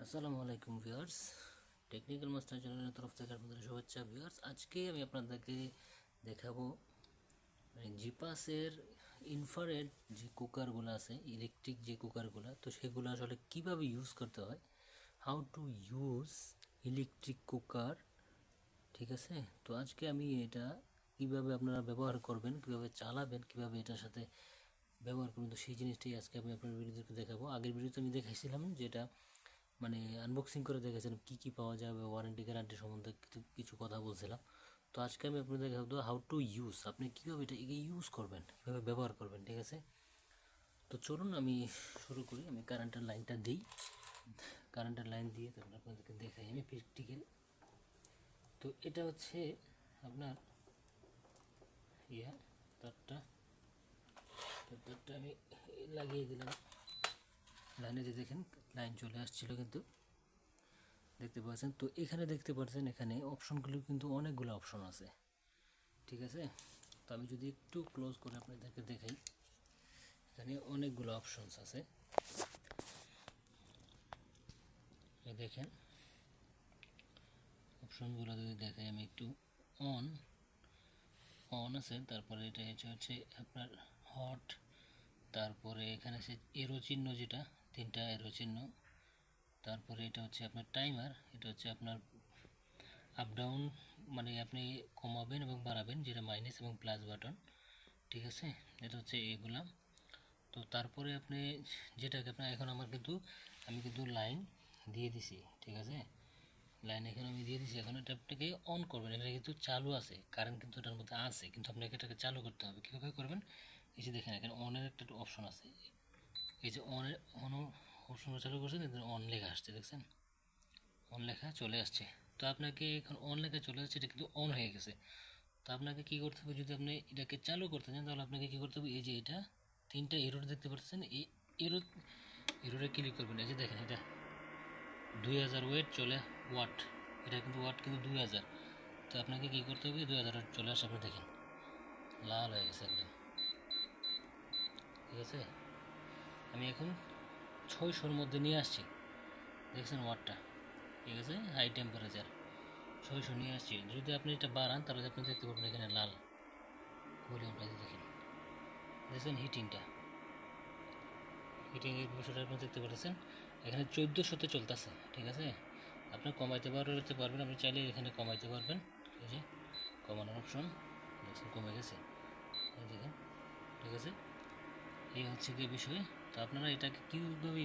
আসসালামু আলাইকুম viewers, technical master চ্যানেলের তরফ থেকে আপনাদের শুভেচ্ছা ভিউয়ার্স। আজকে আমি আপনাদেরকে দেখাবো জিপাসের ইনফ্রারেড যে কুকারগুলো আছে, ইলেকট্রিক যে কুকারগুলো, তো সেগুলো আসলে কিভাবে ইউজ করতে হয়, how to use electric cooker. ঠিক আছে, তো আজকে আমি এটা কিভাবে আপনারা ব্যবহার করবেন, কিভাবে চালাবেন, কিভাবে এটার সাথে ব্যবহার করবেন, তো সেই জিনিসটাই আজকে আমি আপনার ভিডিওতে দেখাবো। আগের ভিডিওতে আমি দেখাইছিলাম যেটা মানে আনবক্সিং করে দেখেছিলাম কী কী পাওয়া যাবে, ওয়ারেন্টি গ্যারান্টি সম্বন্ধে কিছু কথা বলছিলাম। তো আজকে আমি আপনাদের দেখাবো হাউ টু ইউজ, আপনি কীভাবে এটা ইউজ করবেন, কীভাবে ব্যবহার করবেন। ঠিক আছে, তো চলুন আমি শুরু করি। আমি কারেন্টের লাইনটা দিই, কারেন্টের লাইন দিয়ে তারপর আপনাদেরকে দেখাই আমি প্র্যাকটিক্যাল। তো এটা হচ্ছে আপনার তারটা, আমি লাগিয়ে দিলাম। লাইনে যে দেখেন লাইন চলে আসছিল, কিন্তু দেখতে পাচ্ছেন, তো এখানে দেখতে পাচ্ছেন এখানে অপশনগুলো কিন্তু অনেকগুলো অপশন আছে। ঠিক আছে, তো আমি যদি একটু ক্লোজ করে আপনাদেরকে দেখাই, এখানে অনেকগুলো অপশনস আছে। এই দেখেন অপশনগুলো যদি দেখাই আমি একটু, অন অন আছে, তারপরে এটা হচ্ছে আপনার হট, তারপরে এখানে আছে এরো চিহ্ন, যেটা তিনটা এরো চিহ্ন, তারপরে এটা হচ্ছে আপনার টাইমার, এটা হচ্ছে আপনার আপ ডাউন, মানে আপনি কমাবেন এবং বাড়াবেন, যেটা মাইনাস এবং প্লাস বাটন। ঠিক আছে, এটা হচ্ছে এগুলা। তো তারপরে আপনি যেটাকে আপনার এখন আমি কিন্তু লাইন দিয়ে দিছি। ঠিক আছে, লাইন এখন আমি দিয়ে দিছি। এখন এটা আপনাকে অন করবেন, এটা কিন্তু চালু আছে, কারেন্ট কিন্তু এটার মধ্যে আছে, কিন্তু আপনাকে এটাকে চালু করতে হবে। কীভাবে করবেন, এই যে দেখেন এখানে অনের একটা অপশন আছে, এই যে অন অপশন চালু করছেন, অন লেখা আসছে, দেখছেন অন লেখা চলে আসছে। তো আপনাকে এখন অন লেখা চলে আসছে, এটা কিন্তু অন হয়ে গেছে। তো আপনাকে কী করতে হবে, যদি আপনি এটাকে চালু করতে চান তাহলে আপনাকে কী করতে হবে, এই যে এটা তিনটা এরর দেখতে পাচ্ছেন, এই এরোরে ক্লিক করবেন। এই যে দেখেন এটা 2000 ওয়েট চলে ওয়াট, এটা কিন্তু ওয়াট কিন্তু 2000। তো আপনাকে কী করতে হবে, 2000 ওয়াট চলে আসে, আপনি দেখেন লাল হয়ে গেছে একদম। ঠিক আছে, আমি এখন 600-র মধ্যে নিয়ে আসছি, দেখছেন ওয়াটটা। ঠিক আছে, হাই টেম্পারেচার 600 নিয়ে আসছি। যদি আপনি এটা বাড়ান তাহলে আপনি দেখতে পাবেন এখানে লাল ভলিউমটা, দেখছেন হিটিংয়ের বিষয়টা আপনি দেখতে পাচ্ছেন, এখানে 1400-তে চলতেছে। ঠিক আছে, আপনি কমাইতে পারবেন, আপনি চাইলে এখানে কমাইতে পারবেন। এই যে কমানোর অপশন, দেখছেন কমে গেছে, এই দেখেন। ঠিক আছে, এই হচ্ছে কি বিষয়। তো আপনারা এটাকে কীভাবে